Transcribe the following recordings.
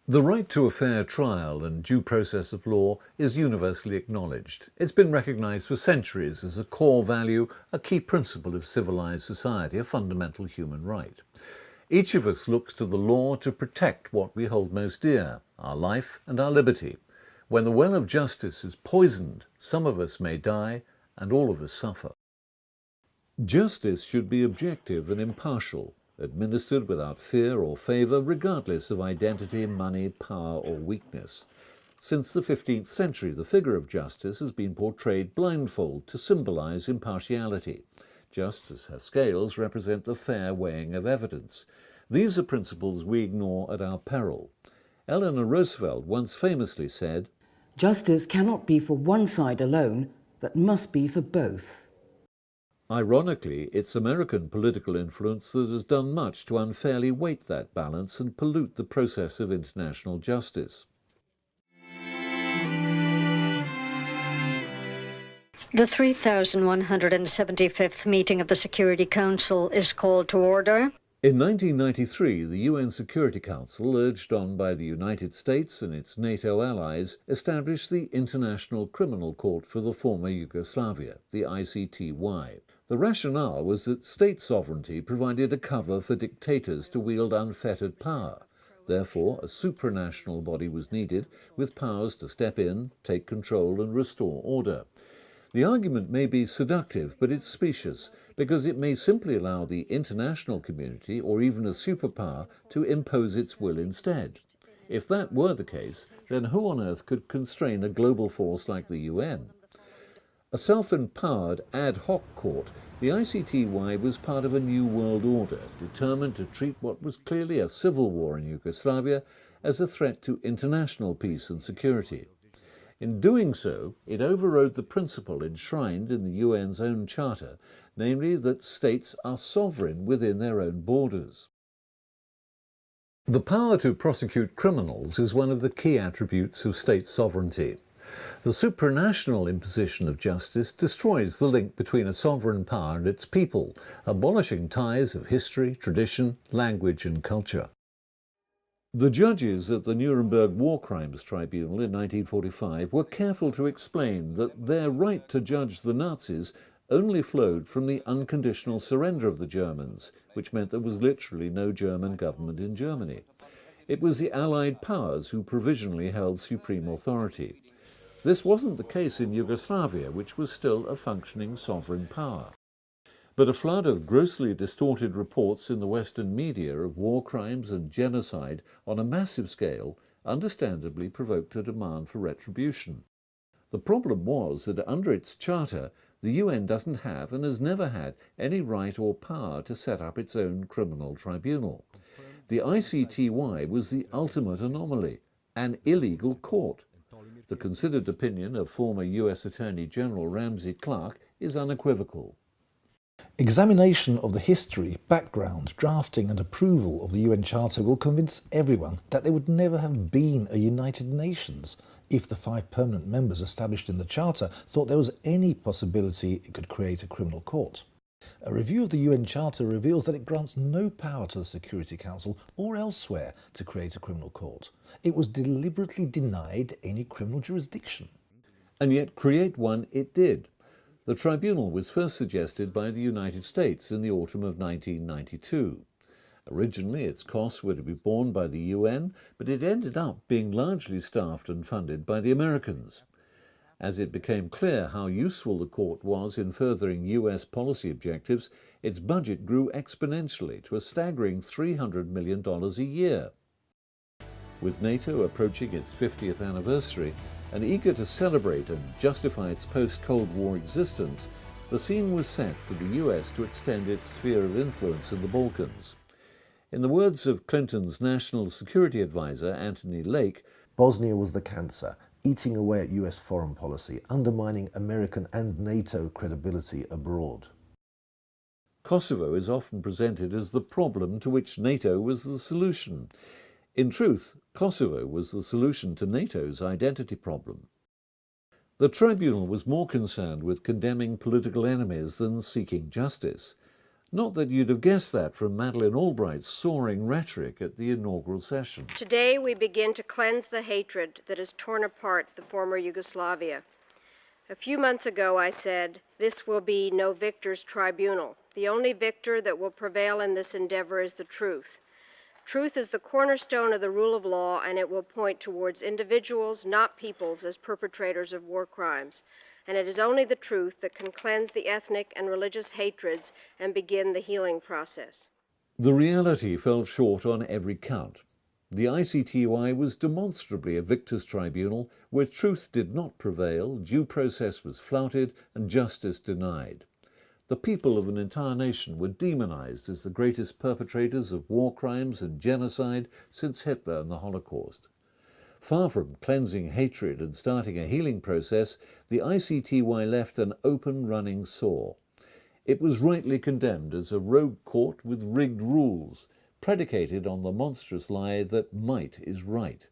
The right to a fair trial and due process of law is universally acknowledged. It's been recognised for centuries as a core value, a key principle of civilised society, a fundamental human right. Each of us looks to the law to protect what we hold most dear, our life and our liberty. When the well of justice is poisoned, some of us may die and all of us suffer. Justice should be objective and impartial, administered without fear or favour, regardless of identity, money, power or weakness. Since the 15th century, the figure of justice has been portrayed blindfold to symbolise impartiality, just as her scales represent the fair weighing of evidence. These are principles we ignore at our peril. Eleanor Roosevelt once famously said, "Justice cannot be for one side alone, but must be for both." Ironically, it's American political influence that has done much to unfairly weight that balance and pollute the process of international justice. The 3175th meeting of the Security Council is called to order. In 1993, the UN Security Council, urged on by the United States and its NATO allies, established the International Criminal Court for the former Yugoslavia, the ICTY. The rationale was that state sovereignty provided a cover for dictators to wield unfettered power. Therefore, a supranational body was needed, with powers to step in, take control and restore order. The argument may be seductive, but it's specious, because it may simply allow the international community, or even a superpower, to impose its will instead. If that were the case, then who on earth could constrain a global force like the UN? A self-empowered ad hoc court, the ICTY was part of a new world order, determined to treat what was clearly a civil war in Yugoslavia as a threat to international peace and security. In doing so, it overrode the principle enshrined in the UN's own charter, namely that states are sovereign within their own borders. The power to prosecute criminals is one of the key attributes of state sovereignty. The supranational imposition of justice destroys the link between a sovereign power and its people, abolishing ties of history, tradition, language and culture. The judges at the Nuremberg War Crimes Tribunal in 1945 were careful to explain that their right to judge the Nazis only flowed from the unconditional surrender of the Germans, which meant there was literally no German government in Germany. It was the Allied powers who provisionally held supreme authority. This wasn't the case in Yugoslavia, which was still a functioning sovereign power. But a flood of grossly distorted reports in the Western media of war crimes and genocide on a massive scale understandably provoked a demand for retribution. The problem was that under its charter, the UN doesn't have and has never had any right or power to set up its own criminal tribunal. The ICTY was the ultimate anomaly, an illegal court. The considered opinion of former US Attorney General Ramsey Clark is unequivocal. Examination of the history, background, drafting and approval of the UN Charter will convince everyone that there would never have been a United Nations if the 5 permanent members established in the Charter thought there was any possibility it could create a criminal court. A review of the UN Charter reveals that it grants no power to the Security Council or elsewhere to create a criminal court. It was deliberately denied any criminal jurisdiction. And yet create one it did. The tribunal was first suggested by the United States in the autumn of 1992. Originally, its costs were to be borne by the UN, but it ended up being largely staffed and funded by the Americans. As it became clear how useful the court was in furthering US policy objectives, its budget grew exponentially to a staggering $300 million a year. With NATO approaching its 50th anniversary and eager to celebrate and justify its post-Cold War existence, the scene was set for the US to extend its sphere of influence in the Balkans. In the words of Clinton's National Security Advisor, Anthony Lake, Bosnia was the cancer, eating away at US foreign policy, undermining American and NATO credibility abroad. Kosovo is often presented as the problem to which NATO was the solution. In truth, Kosovo was the solution to NATO's identity problem. The tribunal was more concerned with condemning political enemies than seeking justice. Not that you'd have guessed that from Madeleine Albright's soaring rhetoric at the inaugural session. Today we begin to cleanse the hatred that has torn apart the former Yugoslavia. A few months ago I said, this will be no victor's tribunal. The only victor that will prevail in this endeavor is the truth. Truth is the cornerstone of the rule of law, and it will point towards individuals, not peoples, as perpetrators of war crimes. And it is only the truth that can cleanse the ethnic and religious hatreds and begin the healing process. The reality fell short on every count. The ICTY was demonstrably a victor's tribunal where truth did not prevail, due process was flouted, and justice denied. The people of an entire nation were demonized as the greatest perpetrators of war crimes and genocide since Hitler and the Holocaust. Far from cleansing hatred and starting a healing process, the ICTY left an open running sore. It was rightly condemned as a rogue court with rigged rules, predicated on the monstrous lie that might is right.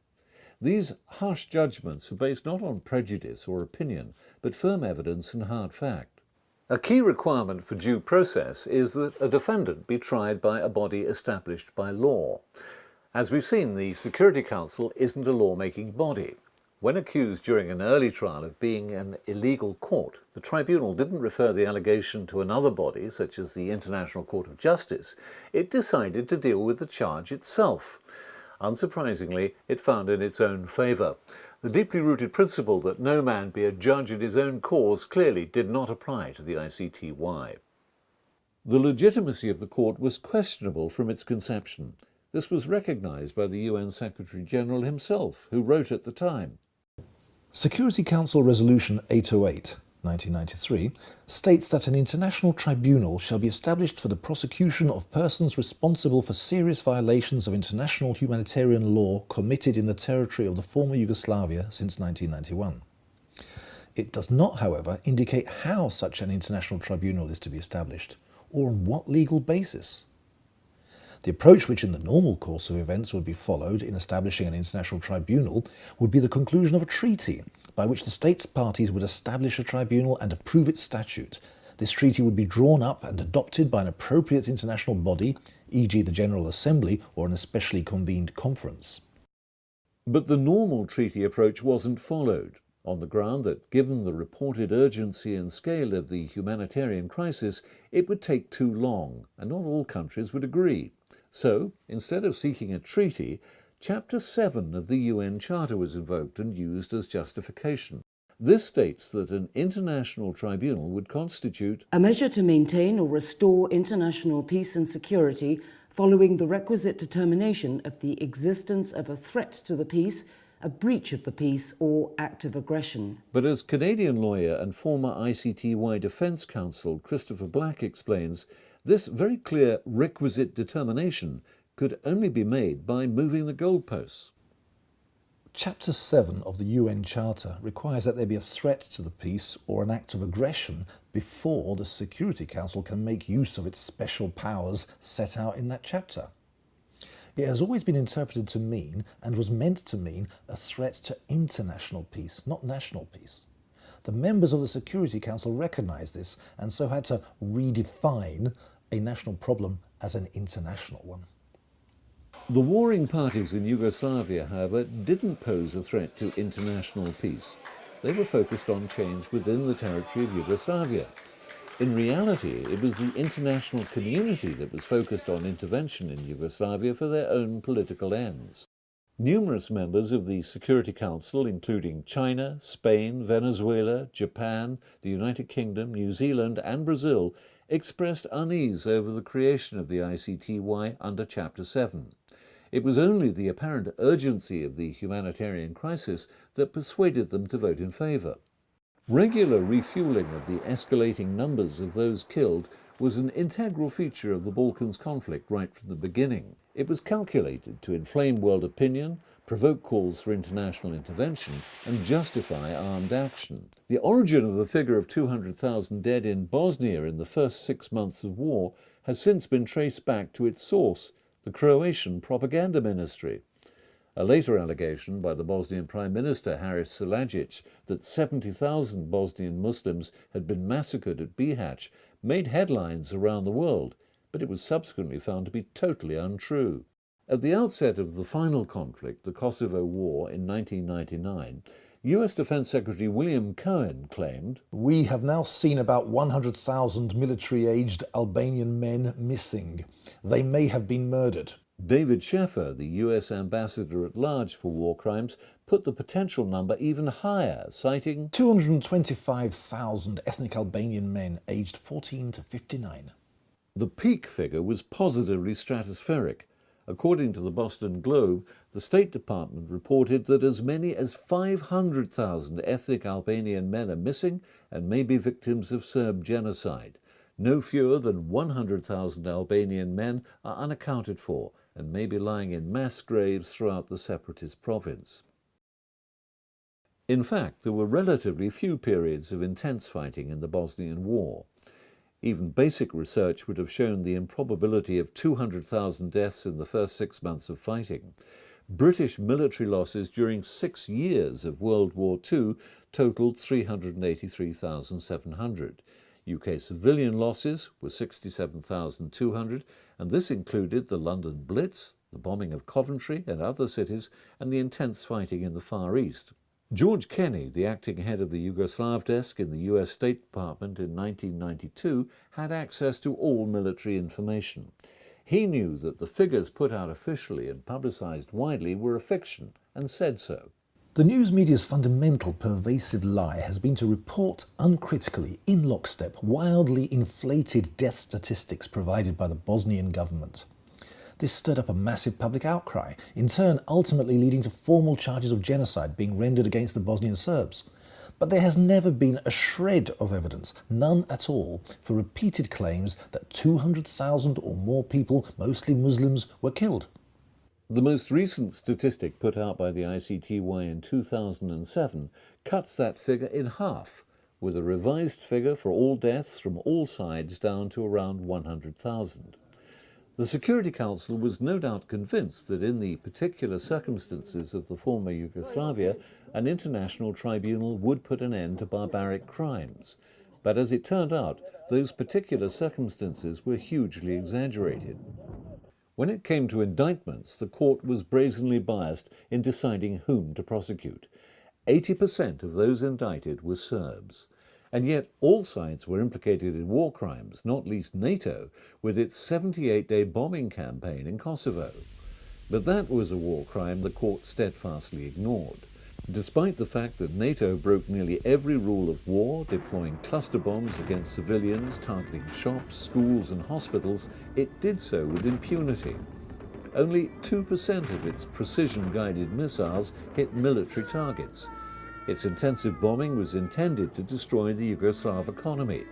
These harsh judgments are based not on prejudice or opinion, but firm evidence and hard fact. A key requirement for due process is that a defendant be tried by a body established by law. As we've seen, the Security Council isn't a law-making body. When accused during an early trial of being an illegal court, the tribunal didn't refer the allegation to another body, such as the International Court of Justice. It decided to deal with the charge itself. Unsurprisingly, it found in its own favour. The deeply rooted principle that no man be a judge in his own cause clearly did not apply to the ICTY. The legitimacy of the court was questionable from its conception. This was recognised by the UN Secretary-General himself, who wrote at the time. Security Council Resolution 808, 1993, states that an international tribunal shall be established for the prosecution of persons responsible for serious violations of international humanitarian law committed in the territory of the former Yugoslavia since 1991. It does not, however, indicate how such an international tribunal is to be established, or on what legal basis. The approach which in the normal course of events would be followed in establishing an international tribunal would be the conclusion of a treaty by which the states parties would establish a tribunal and approve its statute. This treaty would be drawn up and adopted by an appropriate international body, e.g. the General Assembly or an especially convened conference. But the normal treaty approach wasn't followed, on the ground that, given the reported urgency and scale of the humanitarian crisis, it would take too long, and not all countries would agree. So, instead of seeking a treaty, Chapter 7 of the UN Charter was invoked and used as justification. This states that an international tribunal would constitute a measure to maintain or restore international peace and security following the requisite determination of the existence of a threat to the peace, a breach of the peace, or act of aggression. But as Canadian lawyer and former ICTY Defence Counsel Christopher Black explains, this very clear requisite determination could only be made by moving the goalposts. Chapter 7 of the UN Charter requires that there be a threat to the peace or an act of aggression before the Security Council can make use of its special powers set out in that chapter. It has always been interpreted to mean, and was meant to mean, a threat to international peace, not national peace. The members of the Security Council recognised this and so had to redefine a national problem as an international one. The warring parties in Yugoslavia, however, didn't pose a threat to international peace. They were focused on change within the territory of Yugoslavia. In reality, it was the international community that was focused on intervention in Yugoslavia for their own political ends. Numerous members of the Security Council, including China, Spain, Venezuela, Japan, the United Kingdom, New Zealand and Brazil, expressed unease over the creation of the ICTY under Chapter 7. It was only the apparent urgency of the humanitarian crisis that persuaded them to vote in favour. Regular refuelling of the escalating numbers of those killed was an integral feature of the Balkans conflict right from the beginning. It was calculated to inflame world opinion, provoke calls for international intervention, and justify armed action. The origin of the figure of 200,000 dead in Bosnia in the first 6 months of war has since been traced back to its source, the Croatian propaganda ministry. A later allegation by the Bosnian Prime Minister Haris Silagic that 70,000 Bosnian Muslims had been massacred at Bihać made headlines around the world, but it was subsequently found to be totally untrue. At the outset of the final conflict, the Kosovo War in 1999, US Defense Secretary William Cohen claimed, "We have now seen about 100,000 military-aged Albanian men missing. They may have been murdered." David Sheffer, the US ambassador at large for war crimes, put the potential number even higher, citing 225,000 ethnic Albanian men aged 14 to 59. The peak figure was positively stratospheric. According to the Boston Globe, the State Department reported that as many as 500,000 ethnic Albanian men are missing and may be victims of Serb genocide. No fewer than 100,000 Albanian men are unaccounted for and may be lying in mass graves throughout the separatist province. In fact, there were relatively few periods of intense fighting in the Bosnian War. Even basic research would have shown the improbability of 200,000 deaths in the first 6 months of fighting. British military losses during 6 years of World War II totaled 383,700. UK civilian losses were 67,200, and this included the London Blitz, the bombing of Coventry and other cities, and the intense fighting in the Far East. George Kenny, the acting head of the Yugoslav desk in the US State Department in 1992, had access to all military information. He knew that the figures put out officially and publicized widely were a fiction, and said so. The news media's fundamental pervasive lie has been to report uncritically, in lockstep, wildly inflated death statistics provided by the Bosnian government. This stirred up a massive public outcry, in turn ultimately leading to formal charges of genocide being rendered against the Bosnian Serbs. But there has never been a shred of evidence, none at all, for repeated claims that 200,000 or more people, mostly Muslims, were killed. The most recent statistic put out by the ICTY in 2007 cuts that figure in half, with a revised figure for all deaths from all sides down to around 100,000. The Security Council was no doubt convinced that in the particular circumstances of the former Yugoslavia, an international tribunal would put an end to barbaric crimes. But as it turned out, those particular circumstances were hugely exaggerated. When it came to indictments, the court was brazenly biased in deciding whom to prosecute. 80% of those indicted were Serbs. And yet all sides were implicated in war crimes, not least NATO, with its 78-day bombing campaign in Kosovo. But that was a war crime the court steadfastly ignored. Despite the fact that NATO broke nearly every rule of war, deploying cluster bombs against civilians, targeting shops, schools and hospitals, it did so with impunity. Only 2% of its precision-guided missiles hit military targets. Its intensive bombing was intended to destroy the Yugoslav economy.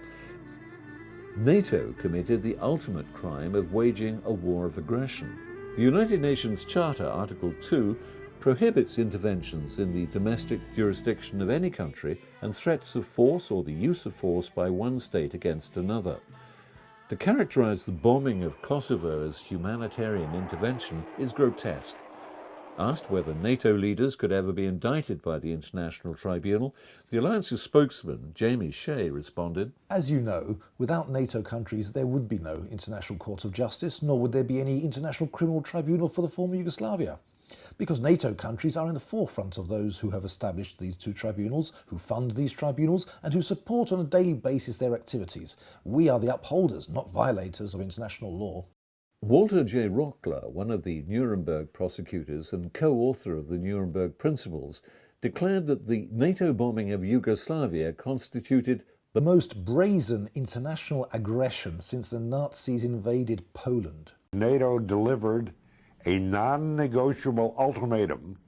NATO committed the ultimate crime of waging a war of aggression. The United Nations Charter, Article 2, prohibits interventions in the domestic jurisdiction of any country and threats of force or the use of force by one state against another. To characterize the bombing of Kosovo as humanitarian intervention is grotesque. Asked whether NATO leaders could ever be indicted by the International Tribunal, the Alliance's spokesman, Jamie Shea, responded, "As you know, without NATO countries there would be no International Court of Justice, nor would there be any International Criminal Tribunal for the former Yugoslavia. Because NATO countries are in the forefront of those who have established these two tribunals, who fund these tribunals, and who support on a daily basis their activities. We are the upholders, not violators of international law." Walter J. Rockler, one of the Nuremberg prosecutors and co-author of the Nuremberg Principles, declared that the NATO bombing of Yugoslavia constituted the most brazen international aggression since the Nazis invaded Poland. NATO delivered a non-negotiable ultimatum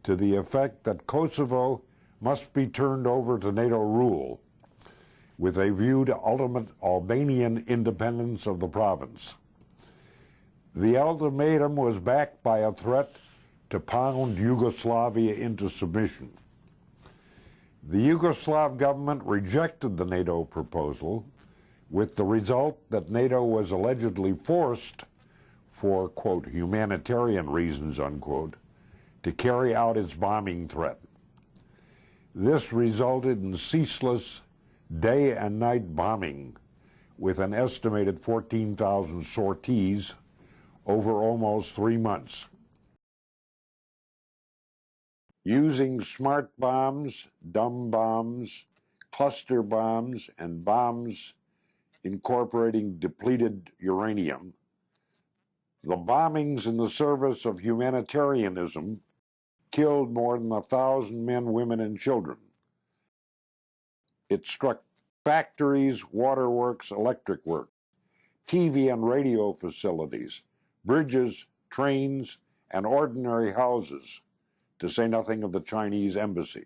to the effect that Kosovo must be turned over to NATO rule, with a view to ultimate Albanian independence of the province. The ultimatum was backed by a threat to pound Yugoslavia into submission. The Yugoslav government rejected the NATO proposal, with the result that NATO was allegedly forced, for, quote, humanitarian reasons, unquote, to carry out its bombing threat. This resulted in ceaseless day and night bombing, with an estimated 14,000 sorties over almost 3 months. Using smart bombs, dumb bombs, cluster bombs, and bombs incorporating depleted uranium, the bombings in the service of humanitarianism killed more than 1,000 men, women, and children. It struck factories, waterworks, electric works, TV and radio facilities, bridges, trains, and ordinary houses, to say nothing of the Chinese embassy.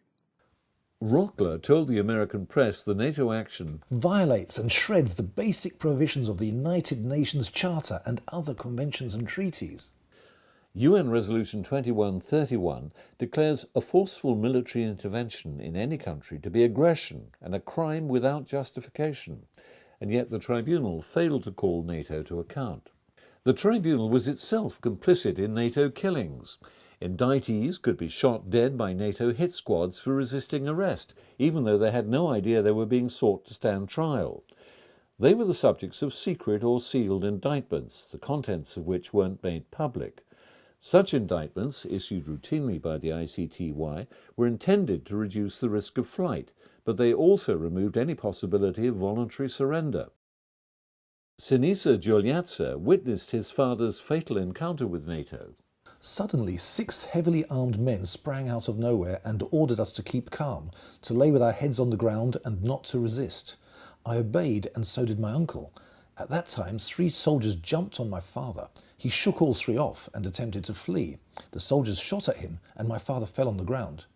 Rockler told the American press the NATO action violates and shreds the basic provisions of the United Nations Charter and other conventions and treaties. UN Resolution 2131 declares a forceful military intervention in any country to be aggression and a crime without justification, and yet the tribunal failed to call NATO to account. The tribunal was itself complicit in NATO killings. Indictees could be shot dead by NATO hit squads for resisting arrest, even though they had no idea they were being sought to stand trial. They were the subjects of secret or sealed indictments, the contents of which weren't made public. Such indictments, issued routinely by the ICTY, were intended to reduce the risk of flight, but they also removed any possibility of voluntary surrender. Sinisa Giuliazza witnessed his father's fatal encounter with NATO. Suddenly, 6 heavily armed men sprang out of nowhere and ordered us to keep calm, to lay with our heads on the ground and not to resist. I obeyed, and so did my uncle. At that time, 3 soldiers jumped on my father. He shook all 3 off and attempted to flee. The soldiers shot at him, and my father fell on the ground.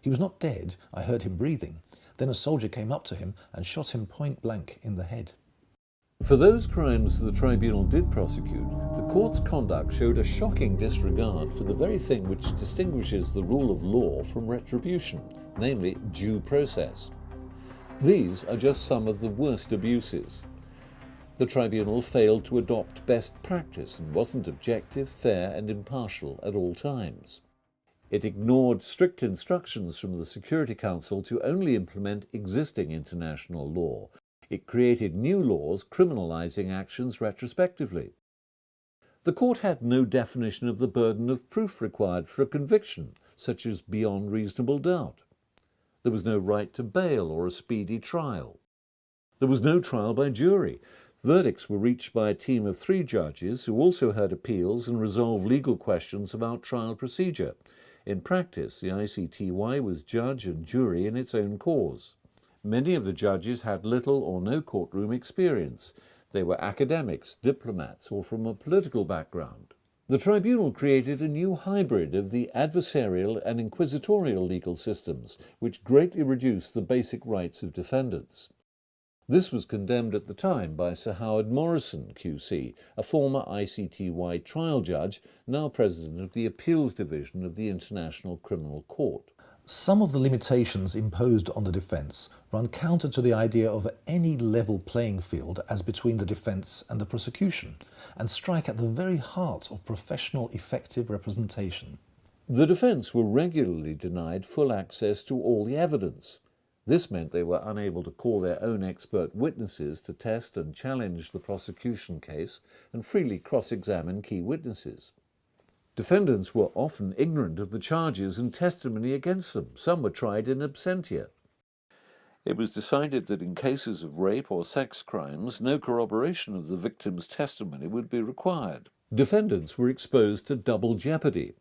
He was not dead. I heard him breathing. Then a soldier came up to him and shot him point blank in the head. For those crimes the tribunal did prosecute, the court's conduct showed a shocking disregard for the very thing which distinguishes the rule of law from retribution, namely due process. These are just some of the worst abuses. The tribunal failed to adopt best practice and wasn't objective, fair, and impartial at all times. It ignored strict instructions from the Security Council to only implement existing international law. It created new laws criminalizing actions retrospectively. The court had no definition of the burden of proof required for a conviction, such as beyond reasonable doubt. There was no right to bail or a speedy trial. There was no trial by jury. Verdicts were reached by a team of 3 judges who also heard appeals and resolved legal questions about trial procedure. In practice, the ICTY was judge and jury in its own cause. Many of the judges had little or no courtroom experience. They were academics, diplomats, or from a political background. The tribunal created a new hybrid of the adversarial and inquisitorial legal systems, which greatly reduced the basic rights of defendants. This was condemned at the time by Sir Howard Morrison, QC, a former ICTY trial judge, now president of the Appeals Division of the International Criminal Court. Some of the limitations imposed on the defence run counter to the idea of any level playing field as between the defence and the prosecution, and strike at the very heart of professional effective representation. The defence were regularly denied full access to all the evidence. This meant they were unable to call their own expert witnesses to test and challenge the prosecution case and freely cross-examine key witnesses. Defendants were often ignorant of the charges and testimony against them. Some were tried in absentia. It was decided that in cases of rape or sex crimes, no corroboration of the victim's testimony would be required. Defendants were exposed to double jeopardy.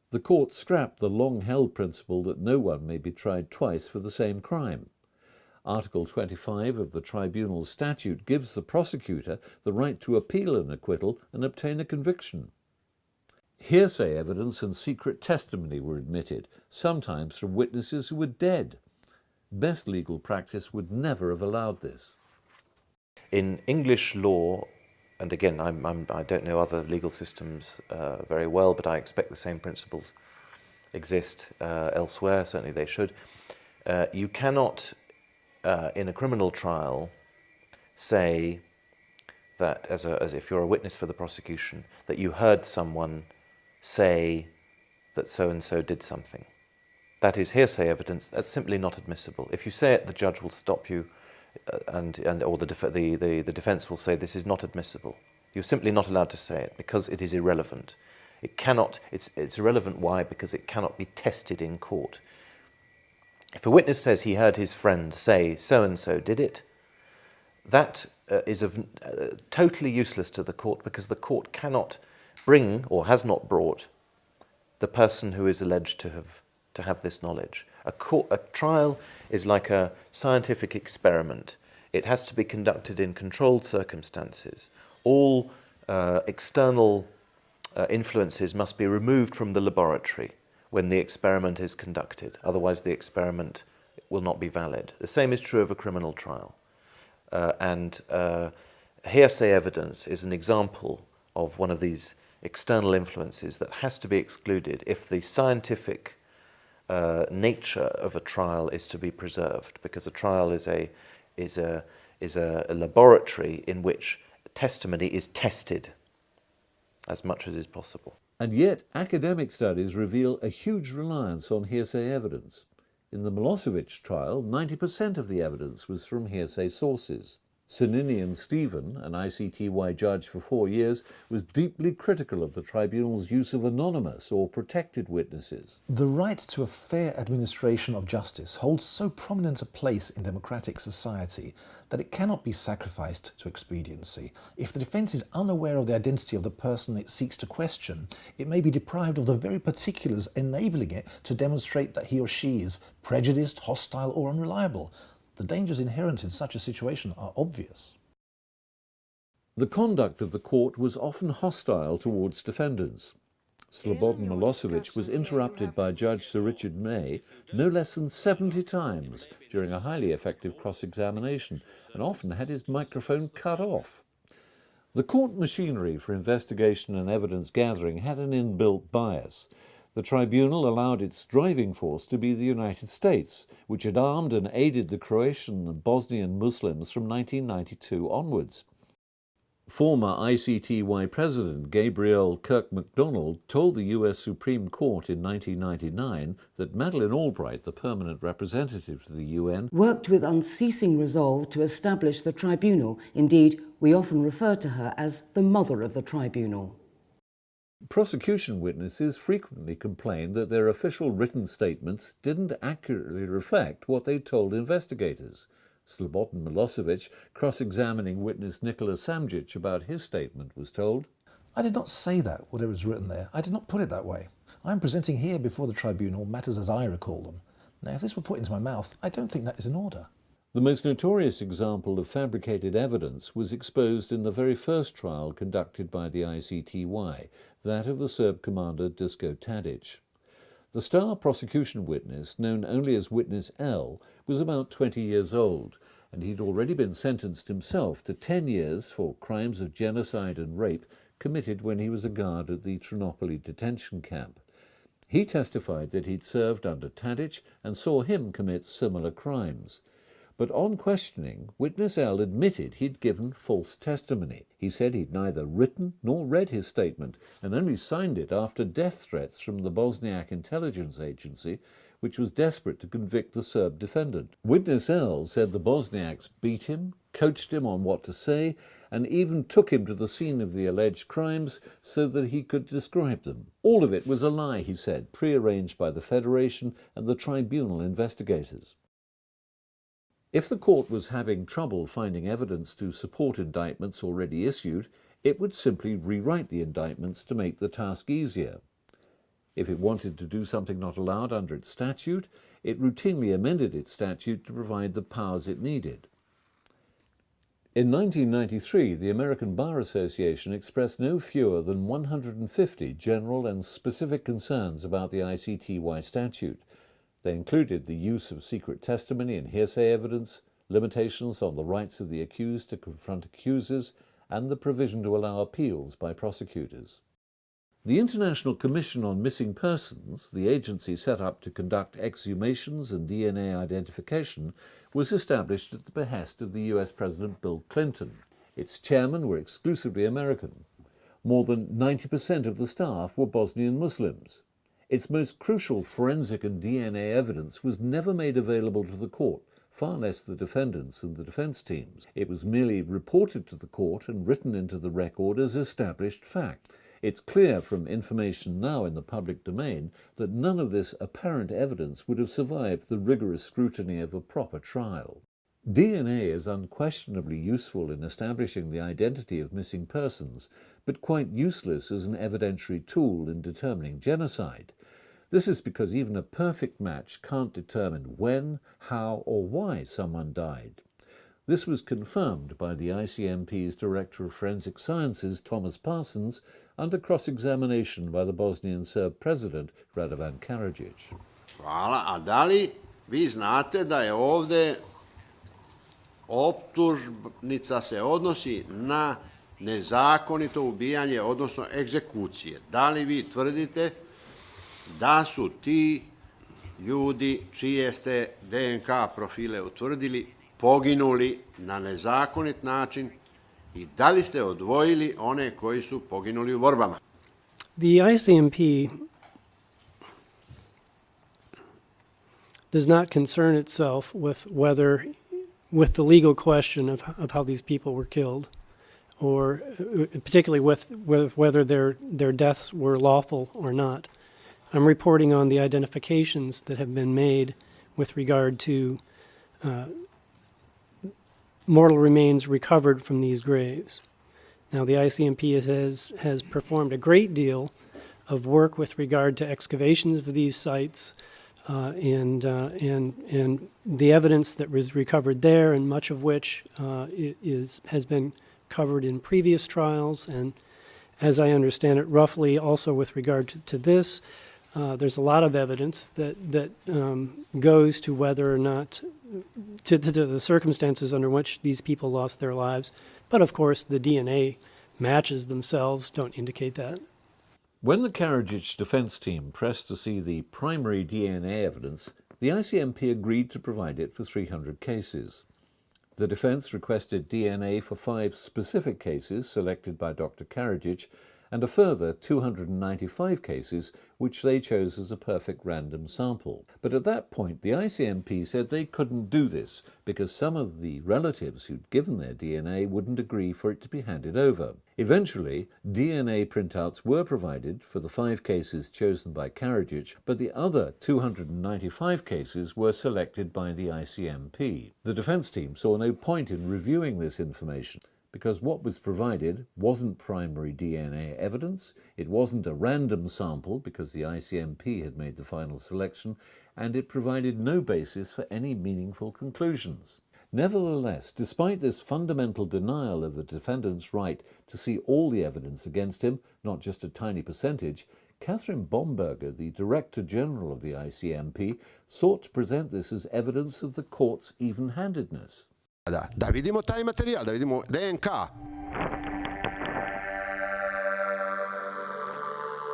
The court scrapped the long-held principle that no one may be tried twice for the same crime. Article 25 of the Tribunal Statute gives the prosecutor the right to appeal an acquittal and obtain a conviction. Hearsay evidence and secret testimony were admitted, sometimes from witnesses who were dead. Best legal practice would never have allowed this. In English law, and again, I don't know other legal systems very well, but I expect the same principles exist elsewhere, certainly they should. You cannot, in a criminal trial, say that, as if you're a witness for the prosecution, that you heard someone say that so-and-so did something. That is hearsay evidence. That's simply not admissible. If you say it, the judge will stop you or the defence will say this is not admissible. You're simply not allowed to say it because it is irrelevant. It cannot. It's irrelevant. Why? Because it cannot be tested in court. If a witness says he heard his friend say so and so did it, that is totally useless to the court, because the court cannot bring, or has not brought, the person who is alleged to have this knowledge. A trial is like a scientific experiment. It has to be conducted in controlled circumstances. All external influences must be removed from the laboratory when the experiment is conducted. Otherwise, the experiment will not be valid. The same is true of a criminal trial. Hearsay evidence is an example of one of these external influences that has to be excluded if the scientific nature of a trial is to be preserved, because a trial is a laboratory in which testimony is tested as much as is possible. And yet, academic studies reveal a huge reliance on hearsay evidence. In the Milosevic trial, 90% of the evidence was from hearsay sources. Sininian Stephen, an ICTY judge for 4 years, was deeply critical of the tribunal's use of anonymous or protected witnesses. The right to a fair administration of justice holds so prominent a place in democratic society that it cannot be sacrificed to expediency. If the defence is unaware of the identity of the person it seeks to question, it may be deprived of the very particulars enabling it to demonstrate that he or she is prejudiced, hostile, or unreliable. The dangers inherent in such a situation are obvious. The conduct of the court was often hostile towards defendants. Slobodan Milosevic was interrupted by Judge Sir Richard May no less than 70 times during a highly effective cross-examination, and often had his microphone cut off. The court machinery for investigation and evidence gathering had an inbuilt bias. The tribunal allowed its driving force to be the United States, which had armed and aided the Croatian and Bosnian Muslims from 1992 onwards. Former ICTY President Gabriel Kirk MacDonald told the US Supreme Court in 1999 that Madeleine Albright, the permanent representative to the UN, worked with unceasing resolve to establish the tribunal. Indeed, we often refer to her as the mother of the tribunal. Prosecution witnesses frequently complained that their official written statements didn't accurately reflect what they told investigators. Slobodan Milosevic, cross-examining witness Nikola Samjic about his statement, was told, I did not say that, whatever is written there. I did not put it that way. I am presenting here before the tribunal matters as I recall them. Now, if this were put into my mouth, I don't think that is in order. The most notorious example of fabricated evidence was exposed in the very first trial conducted by the ICTY, that of the Serb commander Duško Tadić. The star prosecution witness, known only as Witness L, was about 20 years old, and he'd already been sentenced himself to 10 years for crimes of genocide and rape committed when he was a guard at the Ternopili detention camp. He testified that he'd served under Tadić and saw him commit similar crimes. But on questioning, Witness L admitted he'd given false testimony. He said he'd neither written nor read his statement and only signed it after death threats from the Bosniak intelligence agency, which was desperate to convict the Serb defendant. Witness L said the Bosniaks beat him, coached him on what to say, and even took him to the scene of the alleged crimes so that he could describe them. All of it was a lie, he said, prearranged by the Federation and the tribunal investigators. If the court was having trouble finding evidence to support indictments already issued, it would simply rewrite the indictments to make the task easier. If it wanted to do something not allowed under its statute, it routinely amended its statute to provide the powers it needed. In 1993, the American Bar Association expressed no fewer than 150 general and specific concerns about the ICTY statute. They included the use of secret testimony and hearsay evidence, limitations on the rights of the accused to confront accusers, and the provision to allow appeals by prosecutors. The International Commission on Missing Persons, the agency set up to conduct exhumations and DNA identification, was established at the behest of the US President Bill Clinton. Its chairmen were exclusively American. More than 90% of the staff were Bosnian Muslims. Its most crucial forensic and DNA evidence was never made available to the court far less the defendants and the defense teams. It was merely reported to the court and written into the record as established fact. It's clear from information now in the public domain that none of this apparent evidence would have survived the rigorous scrutiny of a proper trial. DNA is unquestionably useful in establishing the identity of missing persons, but quite useless as an evidentiary tool in determining genocide. This is because even a perfect match can't determine when, how, or why someone died. This was confirmed by the ICMP's Director of Forensic Sciences, Thomas Parsons, under cross-examination by the Bosnian Serb president, Radovan Karadzic. Hvala. A da li vi znate da je ovde optužnica se odnosi na nezakonito ubijanje, odnosno egzekucije? Da li vi tvrdite da su ti ljudi čije ste DNK profile utvrdili poginuli na nezakonit način i da li ste odvojili one koji su poginuli u borbama? The ICMP does not concern itself with the legal question of how these people were killed, or particularly with whether their deaths were lawful or not. I'm reporting on the identifications that have been made with regard to mortal remains recovered from these graves. Now, the ICMP has performed a great deal of work with regard to excavations of these sites and the evidence that was recovered there, and much of which has been covered in previous trials, and as I understand it, roughly also with regard to this. There's a lot of evidence that goes to whether or not, to the circumstances under which these people lost their lives. But of course, the DNA matches themselves don't indicate that. When the Karadzic defense team pressed to see the primary DNA evidence, the ICMP agreed to provide it for 300 cases. The defense requested DNA for 5 specific cases selected by Dr. Karadzic, and a further 295 cases which they chose as a perfect random sample. But at that point, the ICMP said they couldn't do this because some of the relatives who'd given their DNA wouldn't agree for it to be handed over. Eventually, DNA printouts were provided for the 5 cases chosen by Karadzic, but the other 295 cases were selected by the ICMP. The defense team saw no point in reviewing this information, because what was provided wasn't primary DNA evidence, it wasn't a random sample because the ICMP had made the final selection, and it provided no basis for any meaningful conclusions. Nevertheless, despite this fundamental denial of the defendant's right to see all the evidence against him, not just a tiny percentage, Catherine Bomberger, the Director General of the ICMP, sought to present this as evidence of the court's even-handedness. Da vidimo taj materijal, da vidimo DNK.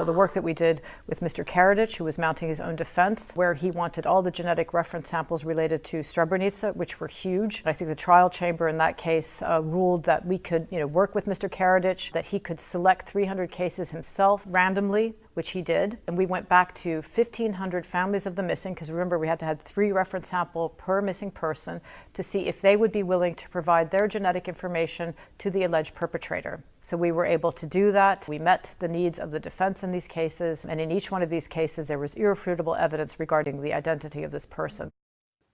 The work that we did with Mr. Karadzic, who was mounting his own defense, where he wanted all the genetic reference samples related to Srebrenica, which were huge. I think the trial chamber in that case ruled that we could work with Mr. Karadzic, that he could select 300 cases himself randomly, which he did. And we went back to 1,500 families of the missing, because remember we had to have 3 reference samples per missing person to see if they would be willing to provide their genetic information to the alleged perpetrator. So we were able to do that. We met the needs of the defense in these cases, and in each one of these cases there was irrefutable evidence regarding the identity of this person.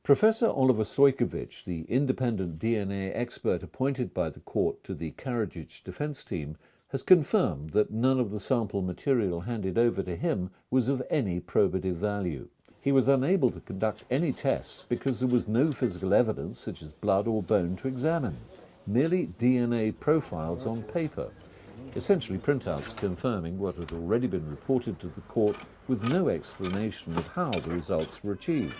Professor Oliver Stojkovic, the independent DNA expert appointed by the court to the Karadzic defense team, has confirmed that none of the sample material handed over to him was of any probative value. He was unable to conduct any tests because there was no physical evidence such as blood or bone to examine, merely DNA profiles on paper, essentially printouts confirming what had already been reported to the court with no explanation of how the results were achieved.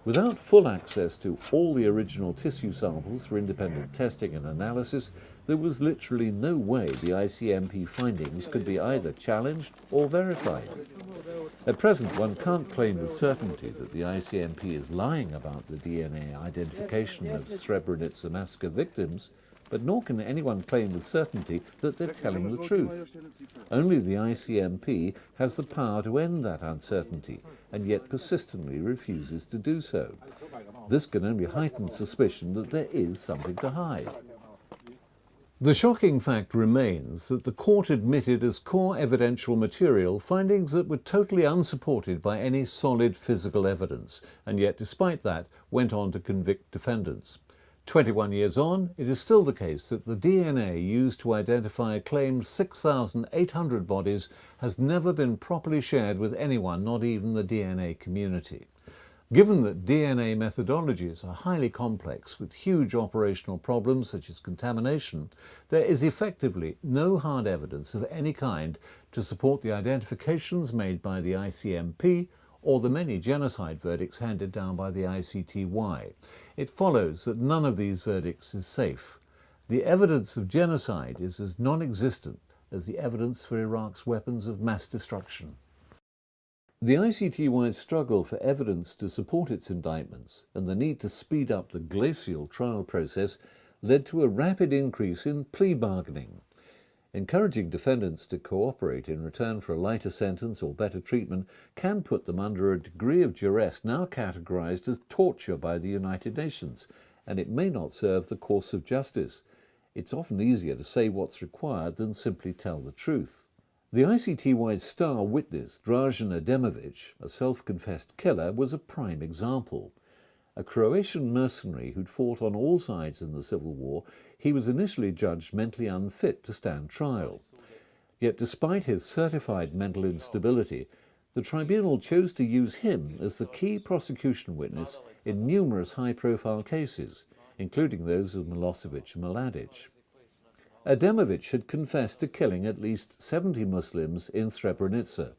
Without full access to all the original tissue samples for independent testing and analysis, there was literally no way the ICMP findings could be either challenged or verified. At present, one can't claim with certainty that the ICMP is lying about the DNA identification of Srebrenica massacre victims, but nor can anyone claim with certainty that they're telling the truth. Only the ICMP has the power to end that uncertainty, and yet persistently refuses to do so. This can only heighten suspicion that there is something to hide. The shocking fact remains that the court admitted as core evidential material findings that were totally unsupported by any solid physical evidence, and yet despite that went on to convict defendants. 21 years on, it is still the case that the DNA used to identify a claimed 6,800 bodies has never been properly shared with anyone, not even the DNA community. Given that DNA methodologies are highly complex with huge operational problems such as contamination, there is effectively no hard evidence of any kind to support the identifications made by the ICMP or the many genocide verdicts handed down by the ICTY. It follows that none of these verdicts is safe. The evidence of genocide is as non-existent as the evidence for Iraq's weapons of mass destruction. The ICTY's struggle for evidence to support its indictments and the need to speed up the glacial trial process led to a rapid increase in plea bargaining. Encouraging defendants to cooperate in return for a lighter sentence or better treatment can put them under a degree of duress now categorized as torture by the United Nations, and it may not serve the course of justice. It's often easier to say what's required than simply tell the truth. The ICTY's star witness, Dražen Ademović, a self-confessed killer, was a prime example. A Croatian mercenary who'd fought on all sides in the Civil War, he was initially judged mentally unfit to stand trial. Yet despite his certified mental instability, the tribunal chose to use him as the key prosecution witness in numerous high-profile cases, including those of Milosevic and Mladic. Ademović had confessed to killing at least 70 Muslims in Srebrenica.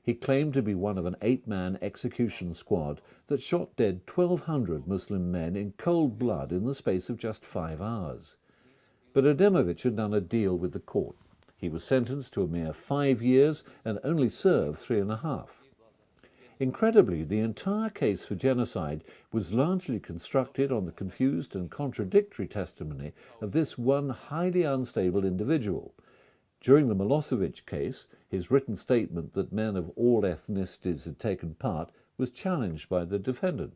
He claimed to be one of an 8-man execution squad that shot dead 1,200 Muslim men in cold blood in the space of just 5 hours. But Ademović had done a deal with the court. He was sentenced to a mere 5 years and only served 3.5. Incredibly, the entire case for genocide was largely constructed on the confused and contradictory testimony of this one highly unstable individual. During the Milosevic case, his written statement that men of all ethnicities had taken part was challenged by the defendant.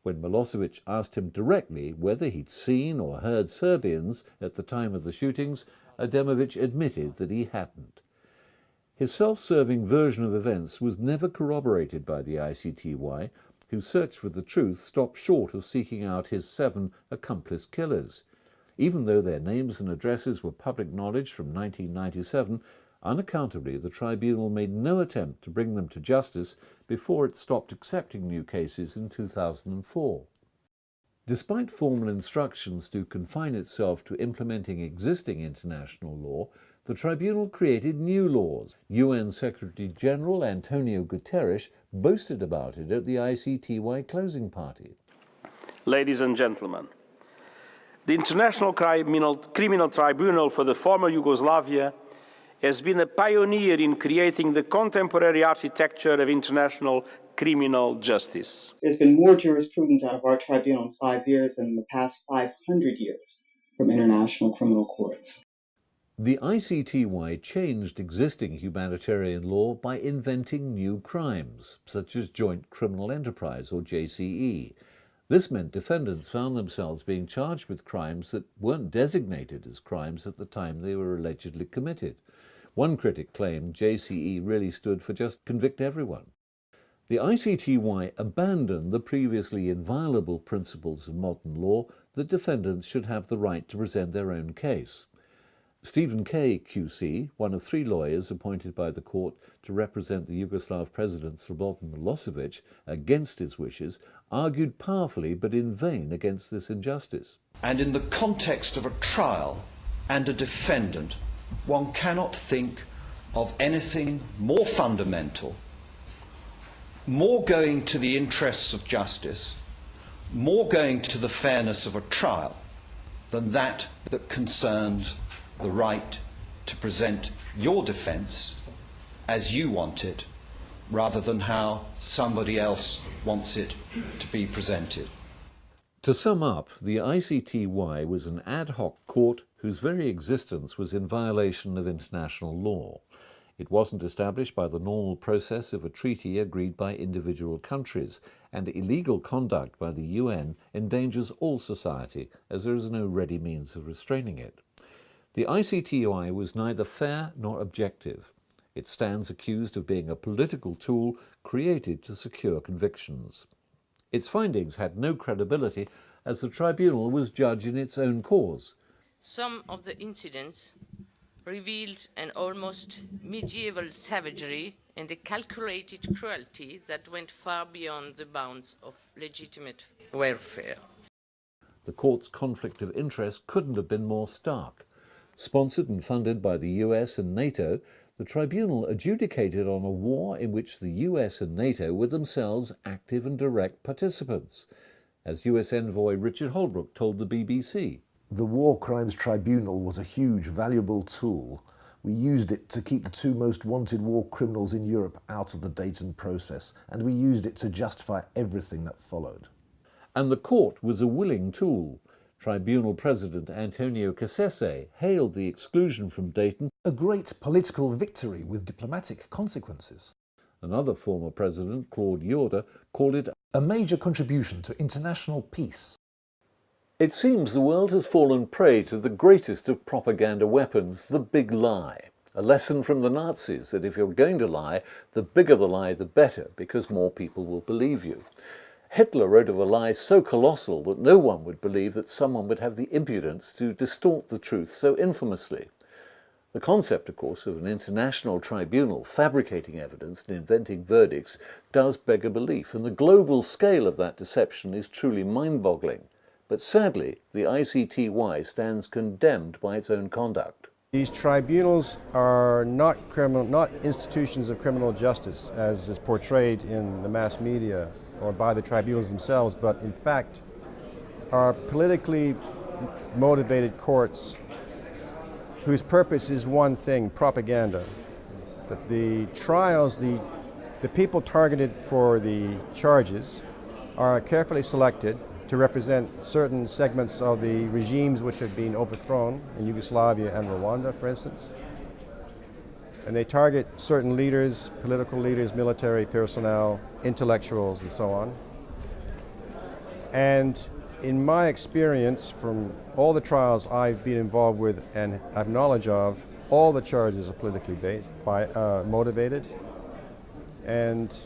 When Milosevic asked him directly whether he'd seen or heard Serbians at the time of the shootings, Ademović admitted that he hadn't. His self-serving version of events was never corroborated by the ICTY, whose search for the truth stopped short of seeking out his 7 accomplice killers. Even though their names and addresses were public knowledge from 1997, unaccountably the tribunal made no attempt to bring them to justice before it stopped accepting new cases in 2004. Despite formal instructions to confine itself to implementing existing international law, the tribunal created new laws. UN Secretary-General Antonio Guterres boasted about it at the ICTY closing party. Ladies and gentlemen, the International Criminal Tribunal for the former Yugoslavia has been a pioneer in creating the contemporary architecture of international criminal justice. There's been more jurisprudence out of our tribunal in 5 years than in the past 500 years from international criminal courts. The ICTY changed existing humanitarian law by inventing new crimes, such as joint criminal enterprise, or JCE. This meant defendants found themselves being charged with crimes that weren't designated as crimes at the time they were allegedly committed. One critic claimed JCE really stood for just convict everyone. The ICTY abandoned the previously inviolable principles of modern law that defendants should have the right to present their own case. Stephen Kay, QC, one of 3 lawyers appointed by the court to represent the Yugoslav president Slobodan Milosevic against his wishes, argued powerfully but in vain against this injustice. And in the context of a trial and a defendant, one cannot think of anything more fundamental, more going to the interests of justice, more going to the fairness of a trial, than that concerns the right to present your defence as you want it, rather than how somebody else wants it to be presented. To sum up, the ICTY was an ad hoc court whose very existence was in violation of international law. It wasn't established by the normal process of a treaty agreed by individual countries, and illegal conduct by the UN endangers all society, as there is no ready means of restraining it. The ICTY was neither fair nor objective. It stands accused of being a political tool created to secure convictions. Its findings had no credibility, as the tribunal was judge in its own cause. Some of the incidents revealed an almost medieval savagery and a calculated cruelty that went far beyond the bounds of legitimate warfare. The court's conflict of interest couldn't have been more stark. Sponsored and funded by the US and NATO, the tribunal adjudicated on a war in which the US and NATO were themselves active and direct participants, as US envoy Richard Holbrooke told the BBC. The War Crimes Tribunal was a huge, valuable tool. We used it to keep the two most wanted war criminals in Europe out of the Dayton process, and we used it to justify everything that followed. And the court was a willing tool. Tribunal President Antonio Cassese hailed the exclusion from Dayton a great political victory with diplomatic consequences. Another former president, Claude Yoder, called it a major contribution to international peace. It seems the world has fallen prey to the greatest of propaganda weapons, the big lie. A lesson from the Nazis that if you're going to lie, the bigger the lie, the better, because more people will believe you. Hitler wrote of a lie so colossal that no one would believe that someone would have the impudence to distort the truth so infamously. The concept, of course, of an international tribunal fabricating evidence and inventing verdicts does beg a belief, and the global scale of that deception is truly mind-boggling. But sadly, the ICTY stands condemned by its own conduct. These tribunals are not institutions of criminal justice, as is portrayed in the mass media or by the tribunals themselves, but in fact are politically motivated courts whose purpose is one thing: propaganda. That the trials, the people targeted for the charges are carefully selected to represent certain segments of the regimes which have been overthrown in Yugoslavia and Rwanda, for instance. And they target certain leaders, political leaders, military personnel, intellectuals, and so on. And in my experience, from all the trials I've been involved with and have knowledge of, all the charges are politically motivated. And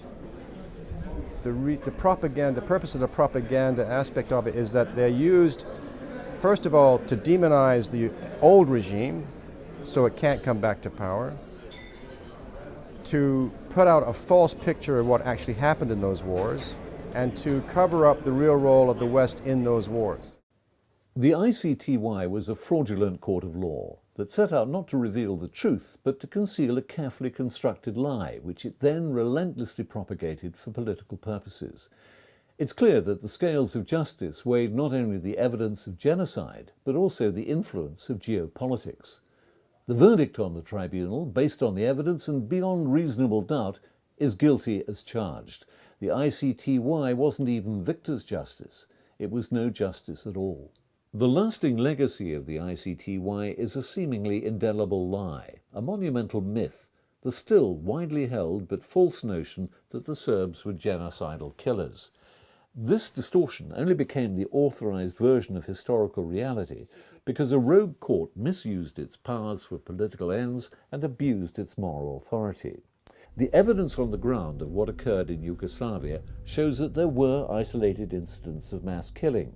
the purpose of the propaganda aspect of it is that they're used, first of all, to demonize the old regime so it can't come back to power, to put out a false picture of what actually happened in those wars, and to cover up the real role of the West in those wars. The ICTY was a fraudulent court of law that set out not to reveal the truth, but to conceal a carefully constructed lie, which it then relentlessly propagated for political purposes. It's clear that the scales of justice weighed not only the evidence of genocide, but also the influence of geopolitics. The verdict on the tribunal, based on the evidence and beyond reasonable doubt, is guilty as charged. The ICTY wasn't even victor's justice. It was no justice at all. The lasting legacy of the ICTY is a seemingly indelible lie, a monumental myth, the still widely held but false notion that the Serbs were genocidal killers. This distortion only became the authorized version of historical reality because a rogue court misused its powers for political ends and abused its moral authority. The evidence on the ground of what occurred in Yugoslavia shows that there were isolated incidents of mass killing.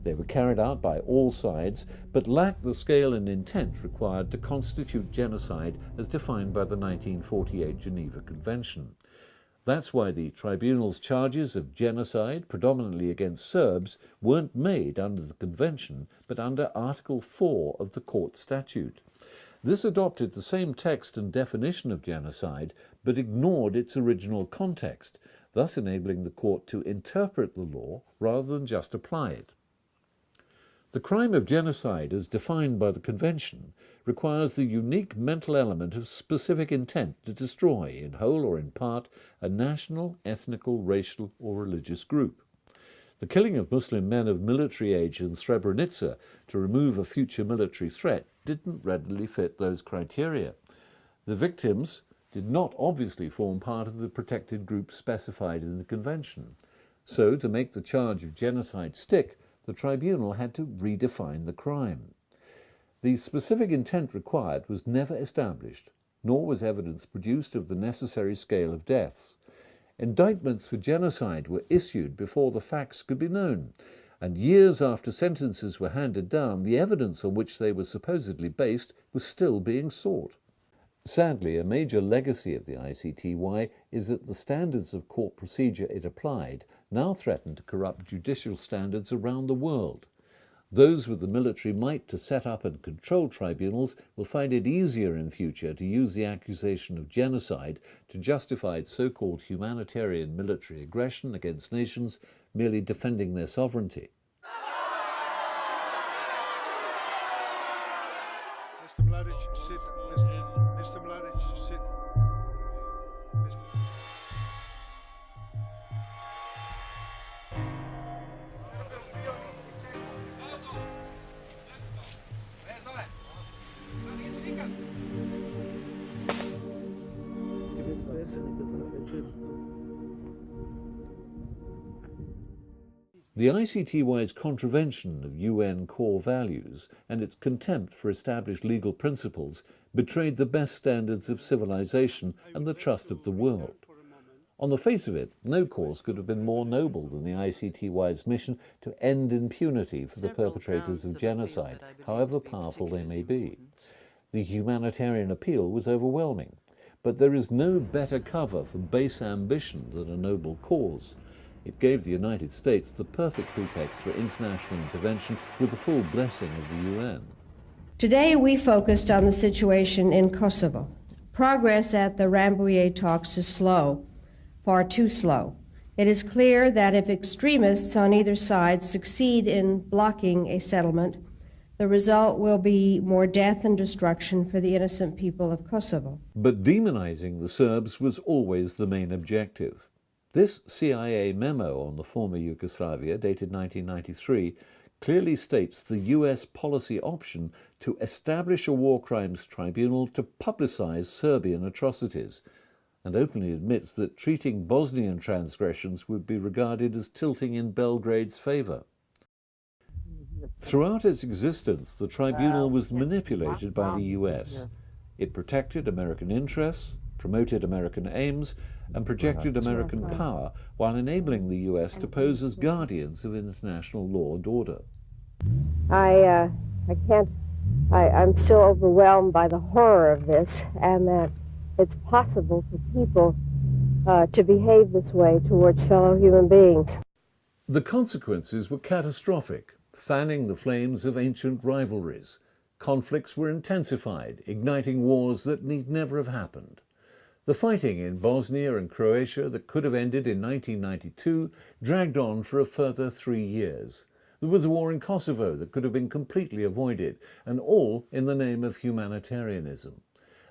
They were carried out by all sides, but lacked the scale and intent required to constitute genocide as defined by the 1948 Geneva Convention. That's why the tribunal's charges of genocide, predominantly against Serbs, weren't made under the convention, but under Article 4 of the court statute. This adopted the same text and definition of genocide, but ignored its original context, thus enabling the court to interpret the law rather than just apply it. The crime of genocide, as defined by the Convention, requires the unique mental element of specific intent to destroy, in whole or in part, a national, ethnical, racial or religious group. The killing of Muslim men of military age in Srebrenica to remove a future military threat didn't readily fit those criteria. The victims did not obviously form part of the protected group specified in the convention. So, to make the charge of genocide stick, the tribunal had to redefine the crime. The specific intent required was never established, nor was evidence produced of the necessary scale of deaths. Indictments for genocide were issued before the facts could be known, and years after sentences were handed down, the evidence on which they were supposedly based was still being sought. Sadly, a major legacy of the ICTY is that the standards of court procedure it applied now threaten to corrupt judicial standards around the world. Those with the military might to set up and control tribunals will find it easier in future to use the accusation of genocide to justify so-called humanitarian military aggression against nations merely defending their sovereignty. Mr. Mladic, sit. Mr. Mladic, sit. Mr. The ICTY's contravention of UN core values and its contempt for established legal principles betrayed the best standards of civilization and the trust of the world. On the face of it, no cause could have been more noble than the ICTY's mission to end impunity for the perpetrators of genocide, however powerful they may be. The humanitarian appeal was overwhelming, but there is no better cover for base ambition than a noble cause. It gave the United States the perfect pretext for international intervention with the full blessing of the UN. Today we focused on the situation in Kosovo. Progress at the Rambouillet talks is slow, far too slow. It is clear that if extremists on either side succeed in blocking a settlement, the result will be more death and destruction for the innocent people of Kosovo. But demonizing the Serbs was always the main objective. This CIA memo on the former Yugoslavia, dated 1993, clearly states the US policy option to establish a war crimes tribunal to publicize Serbian atrocities, and openly admits that treating Bosnian transgressions would be regarded as tilting in Belgrade's favor. Throughout its existence, the tribunal was manipulated by the US. It protected American interests, promoted American aims, and projected American power while enabling the US to pose as guardians of international law and order. I'm still overwhelmed by the horror of this, and that it's possible for people to behave this way towards fellow human beings. The consequences were catastrophic, fanning the flames of ancient rivalries. Conflicts were intensified, igniting wars that need never have happened. The fighting in Bosnia and Croatia that could have ended in 1992 dragged on for a further 3 years. There was a war in Kosovo that could have been completely avoided, and all in the name of humanitarianism.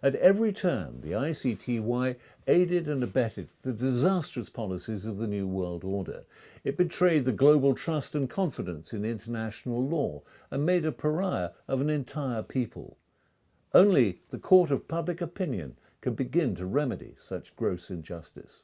At every turn, the ICTY aided and abetted the disastrous policies of the New World Order. It betrayed the global trust and confidence in international law and made a pariah of an entire people. Only the court of public opinion can begin to remedy such gross injustice.